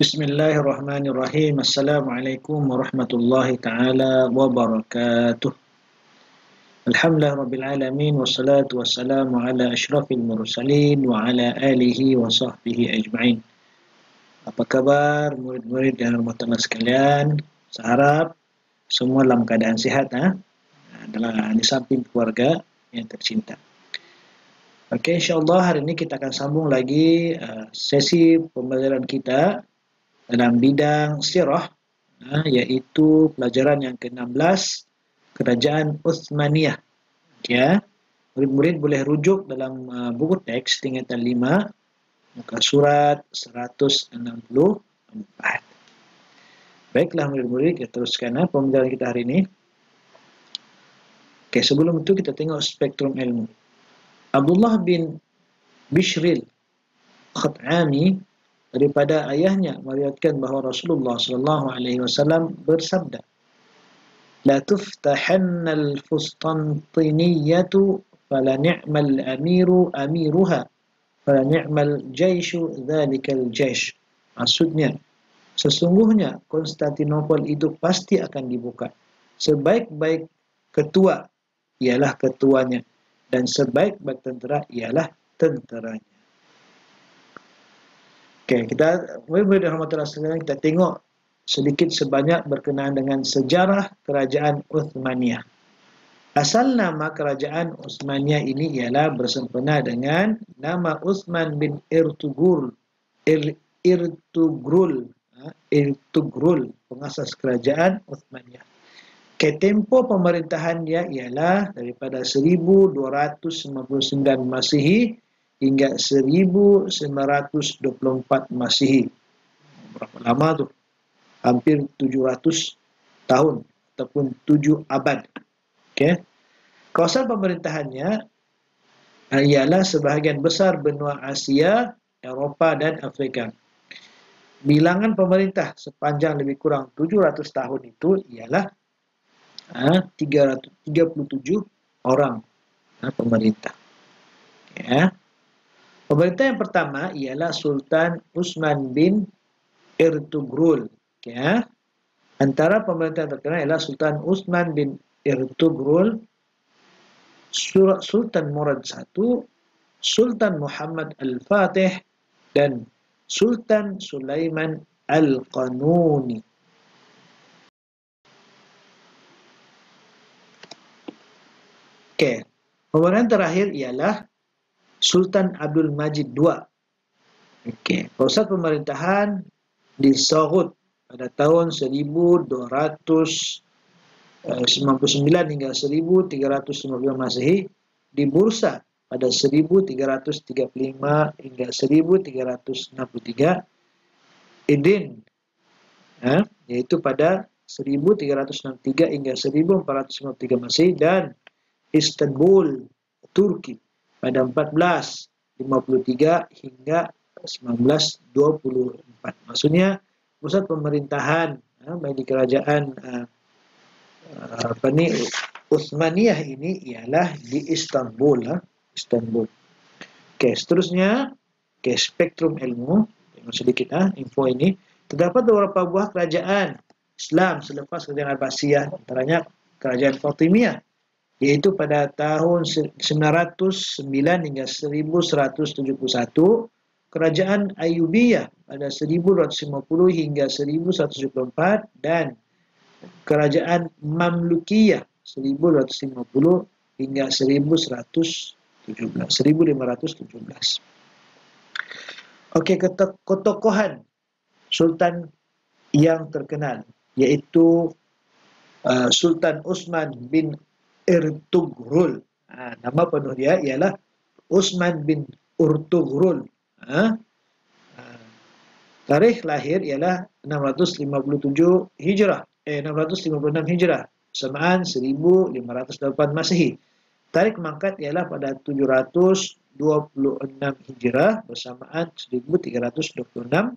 Bismillahirrahmanirrahim. Assalamualaikum warahmatullahi taala wabarakatuh. Alhamdulillah rabbil alamin wassalatu wassalamu ala asyrafil mursalin wa ala alihi wa sahbihi ajma'in. Apa kabar murid-murid dan rahmatullah sekalian? Seharap semua dalam keadaan sihat di samping keluarga yang tercinta. Okey, insya-Allah hari ini kita akan sambung lagi sesi pembelajaran kita dalam bidang sirah, iaitu pelajaran yang ke-16, Kerajaan Uthmaniyah. Ya, murid-murid boleh rujuk dalam buku teks tingkatan 5, muka surat 164. Baiklah murid-murid, kita teruskan pembelajaran kita hari ini. Okey, sebelum itu kita tengok spektrum ilmu. Abdullah bin Bishril Khat'ami daripada ayahnya meriwayatkan bahawa Rasulullah sallallahu alaihi wasallam bersabda, "La tuftahanna al-Fustantiniyatu fala ni'mal amiru amiruha fala ni'mal jaishu dzalikal jaish." Maksudnya, sesungguhnya Konstantinopel itu pasti akan dibuka. Sebaik-baik ketua ialah ketuanya, dan sebaik-baik tentera ialah tenteranya. Okey, kita murid-murid rahmatullah sekalian, kita tengok sedikit sebanyak berkenaan dengan sejarah kerajaan Uthmaniyah. Asal nama kerajaan Uthmaniyah ini ialah bersempena dengan nama Uthman bin Ertugrul, pengasas kerajaan Uthmaniyah. Tempoh pemerintahan dia ialah daripada 1299 Masihi hingga 1924 Masihi. Berapa lama tu? Hampir 700 tahun ataupun 7 abad. Okey. Kawasan pemerintahannya ialah sebahagian besar benua Asia, Eropah dan Afrika. Bilangan pemerintah sepanjang lebih kurang 700 tahun itu ialah 337 orang pemerintah. Ya. Pemerintah yang pertama ialah Sultan Utsman bin Ertugrul. Ya. Antara pemerintah yang terkenal ialah Sultan Utsman bin Ertugrul, Sultan Murad I, Sultan Muhammad Al-Fatih, dan Sultan Sulaiman Al-Qanuni. Okey. Pemerintahan terakhir ialah Sultan Abdul Majid II. Okey, pusat pemerintahan di Saghut pada tahun 1299 hingga 1355 Masehi, di Bursa pada 1335 hingga 1363, Idin iaitu pada 1363 hingga 1453 Masehi, dan Istanbul, Turki pada 1453 hingga 1924. Maksudnya pusat pemerintahan bagi kerajaan Uthmaniyah ini ialah di Istanbul. Istanbul. Okey, seterusnya spektrum ilmu. Tengok sedikit info ini. Terdapat beberapa buah kerajaan Islam selepas kerajaan Abbasiyah, antaranya kerajaan Fatimiyah, iaitu pada tahun 909 hingga 1171, kerajaan Ayyubiyah pada 1250 hingga 1174, dan kerajaan Mamlukiyah 1250 hingga 1517. Okey, ketokohan sultan yang terkenal iaitu Sultan Utsman bin Ertugrul. Nama penuh dia ialah Utsman bin Ertugrul. Tarikh lahir ialah 657 Hijrah, 656 Hijrah, bersamaan 1508 Masehi. Tarikh mangkat ialah pada 726 Hijrah, bersamaan 1326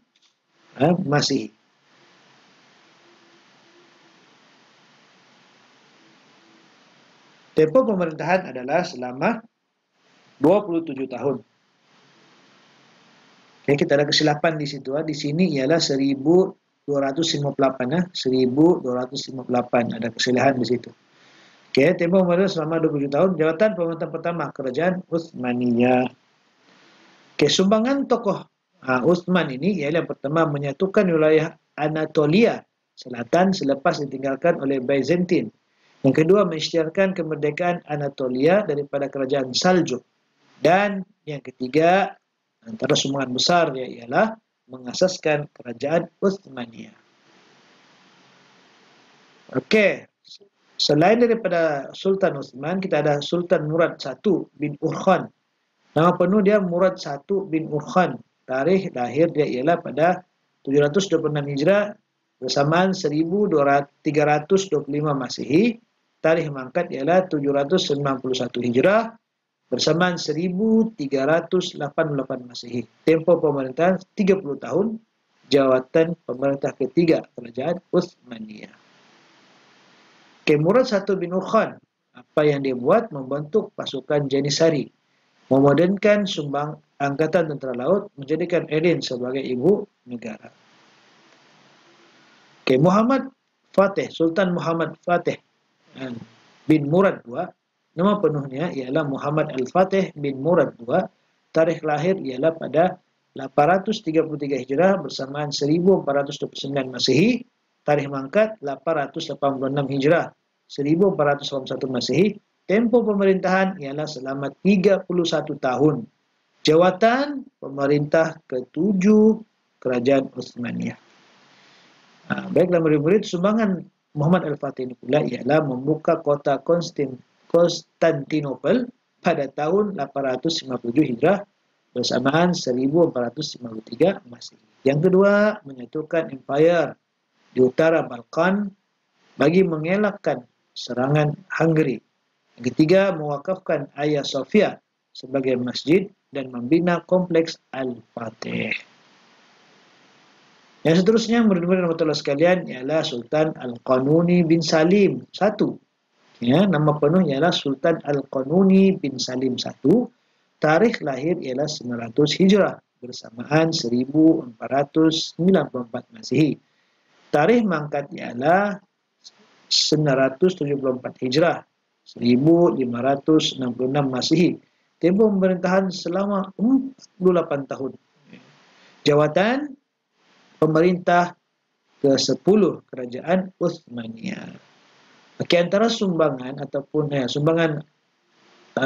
Masehi. Tempoh pemerintahan adalah selama 27 tahun. Okay, kita ada kesilapan di situ. Di sini ialah 1258. 1258. Ada kesalahan di situ. Okay, tempoh pemerintah selama 27 tahun. Jawatan pemerintah pertama, Kerajaan Uthmaniyah. Okay, sumbangan tokoh Uthman ini ialah pertama menyatukan wilayah Anatolia Selatan selepas ditinggalkan oleh Byzantine. Yang kedua, mengisytiharkan kemerdekaan Anatolia daripada kerajaan Saljuk. Dan yang ketiga, antara sumbangan besar dia ialah mengasaskan kerajaan Uthmaniyah. Okey, selain daripada Sultan Uthman, kita ada Sultan Murad I bin Urkhan. Nama penuh dia Murad I bin Urkhan. Tarikh lahir dia ialah pada 726 Hijrah bersamaan 1325 Masehi. Tarikh mangkat ialah 791 Hijrah bersamaan 1388 Masehi. Tempoh pemerintahan 30 tahun. Jawatan pemerintah ketiga Kerajaan Uthmaniyah. Okay, Murad I bin Urkhan, apa yang dia buat? Membentuk pasukan Janissary, memodernkan sumbang angkatan tentera laut, menjadikan Aden sebagai ibu negara. Okay, Muhammad Fateh, Sultan Muhammad Fateh bin Murad II, nama penuhnya ialah Muhammad Al-Fateh bin Murad II. Tarikh lahir ialah pada 833 Hijrah bersamaan 1429 Masehi. Tarikh mangkat 886 Hijrah 1481 Masehi. Tempoh pemerintahan ialah selama 31 tahun. Jawatan pemerintah ke-7 Kerajaan Uthmaniyah. Baiklah murid-murid, sumbangan Muhammad Al-Fatih ini pula ialah membuka kota Konstantinopel pada tahun 857 Hijrah bersamaan 1453 Masehi. Yang kedua, menyatukan empire di utara Balkan bagi mengelakkan serangan Hungary. Yang ketiga, mewakafkan Hagia Sophia sebagai masjid dan membina kompleks Al-Fatih. Yang seterusnya, murid-murid rahmatullah sekalian, ialah Sultan Al-Qanuni bin Salim I. Ya, nama penuh ialah Sultan Al-Qanuni bin Salim I. Tarikh lahir ialah 900 Hijrah bersamaan 1494 Masehi. Tarikh mangkat ialah 974 Hijrah 1566 Masehi. Tempoh pemerintahan selama 48 tahun. Jawatan pemerintah ke-10 Kerajaan Uthmaniyah. Okay, antara sumbangan ataupun sumbangan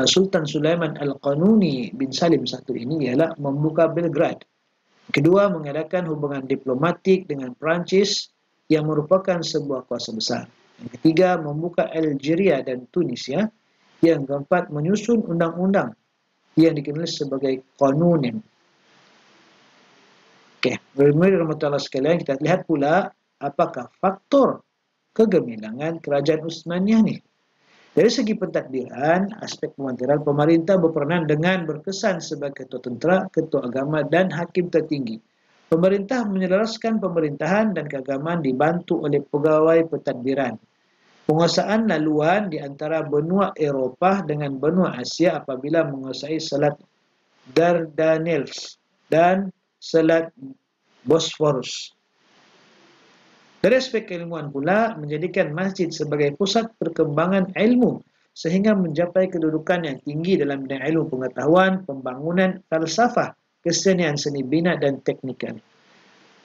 Sultan Sulaiman Al-Qanuni bin Salim I ini ialah membuka Belgrade. Kedua, mengadakan hubungan diplomatik dengan Perancis yang merupakan sebuah kuasa besar. Yang ketiga, membuka Algeria dan Tunisia. Yang keempat, menyusun undang-undang yang dikenal sebagai Qanunin. Okey, murid-murid rahmatullah sekalian, kita lihat pula apakah faktor kegemilangan Kerajaan Uthmaniyah ni. Dari segi pentadbiran, aspek pemerintahan, pemerintah berperanan dengan berkesan sebagai ketua tentera, ketua agama dan hakim tertinggi. Pemerintah menyelaraskan pemerintahan dan keagamaan dibantu oleh pegawai pentadbiran. Penguasaan laluan di antara benua Eropah dengan benua Asia apabila menguasai Selat Dardanelles dan Selat Bosphorus. Dari aspek keilmuan pula, menjadikan masjid sebagai pusat perkembangan ilmu sehingga mencapai kedudukan yang tinggi dalam bidang ilmu pengetahuan, pembangunan, falsafah, kesenian seni bina dan teknikal.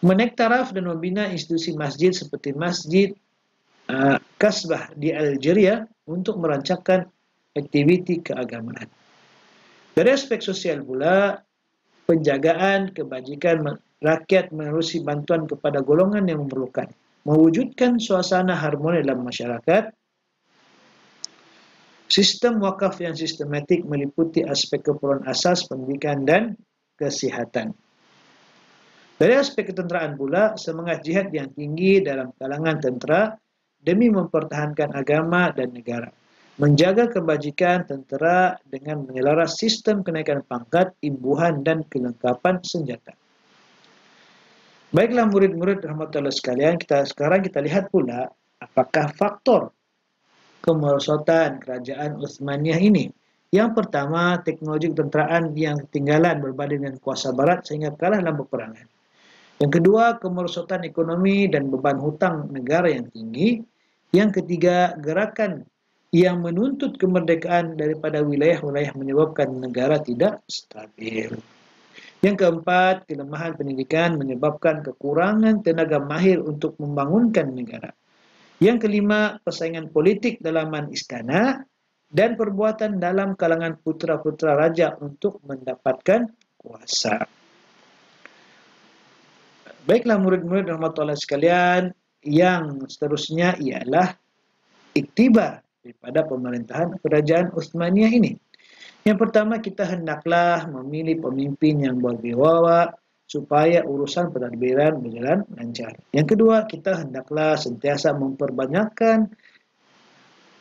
Menaik taraf dan membina institusi masjid seperti Masjid Kasbah di Algeria untuk merancangkan aktiviti keagamaan. Dari aspek sosial pula, penjagaan kebajikan rakyat menerusi bantuan kepada golongan yang memerlukan, mewujudkan suasana harmoni dalam masyarakat. Sistem wakaf yang sistematik meliputi aspek keperluan asas, pendidikan dan kesihatan. Dari aspek ketenteraan pula, semangat jihad yang tinggi dalam kalangan tentera demi mempertahankan agama dan negara. Menjaga kebajikan tentera dengan menyelaras sistem kenaikan pangkat, imbuhan dan kelengkapan senjata. Baiklah murid-murid rahmatullah sekalian, sekarang kita lihat pula apakah faktor kemerosotan Kerajaan Uthmaniyah ini. Yang pertama, teknologi ketenteraan yang ketinggalan berbanding dengan kuasa barat sehingga kalah dalam peperangan. Yang kedua, kemerosotan ekonomi dan beban hutang negara yang tinggi. Yang ketiga, gerakan yang menuntut kemerdekaan daripada wilayah-wilayah menyebabkan negara tidak stabil. Yang keempat, kelemahan pendidikan menyebabkan kekurangan tenaga mahir untuk membangunkan negara. Yang kelima, persaingan politik dalaman istana dan perbuatan dalam kalangan putera-putera raja untuk mendapatkan kuasa. Baiklah murid-murid rahmatullahi sekalian, yang seterusnya ialah iktibar daripada pemerintahan kerajaan Uthmaniyah ini. Yang pertama, kita hendaklah memilih pemimpin yang berwibawa supaya urusan pentadbiran berjalan lancar. Yang kedua, kita hendaklah sentiasa memperbanyakkan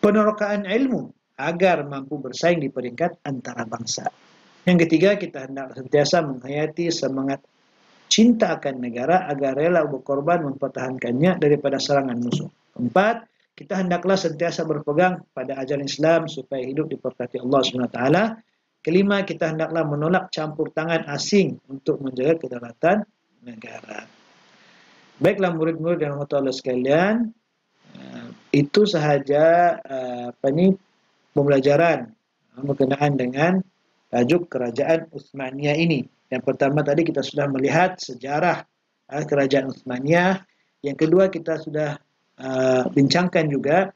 penerokaan ilmu agar mampu bersaing di peringkat antarabangsa. Yang ketiga, kita hendak sentiasa menghayati semangat cinta akan negara agar rela berkorban mempertahankannya daripada serangan musuh. Keempat, kita hendaklah sentiasa berpegang pada ajaran Islam supaya hidup diberkati Allah SWT. Kelima, kita hendaklah menolak campur tangan asing untuk menjaga kedaulatan negara. Baiklah murid-murid yang rahmatullahi sekalian, itu sahaja pembelajaran berkenaan dengan tajuk kerajaan Uthmaniyah ini. Yang pertama tadi kita sudah melihat sejarah kerajaan Uthmaniyah. Yang kedua kita sudah bincangkan juga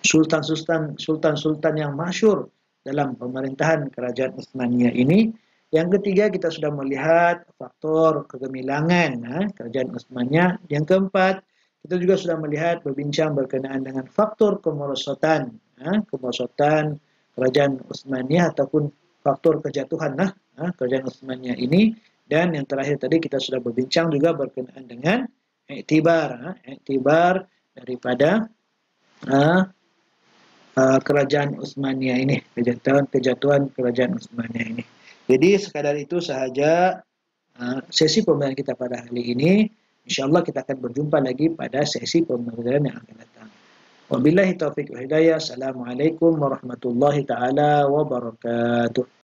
sultan-sultan yang masyhur dalam pemerintahan kerajaan Uthmaniyah ini. Yang ketiga kita sudah melihat faktor kegemilangan kerajaan Uthmaniyah. Yang keempat kita juga sudah melihat berbincang berkenaan dengan faktor kemerosotan kerajaan Uthmaniyah ataupun faktor kejatuhan kerajaan Uthmaniyah ini. Dan yang terakhir tadi kita sudah berbincang juga berkenaan dengan iktibar daripada kerajaan Uthmaniyah ini, kejatuhan kerajaan Uthmaniyah ini. Jadi sekadar itu sahaja sesi pembelajaran kita pada hari ini. InsyaAllah kita akan berjumpa lagi pada sesi pembelajaran yang akan datang. Wabillahi taufiq wa hidayah. Assalamualaikum warahmatullahi taala wabarakatuh.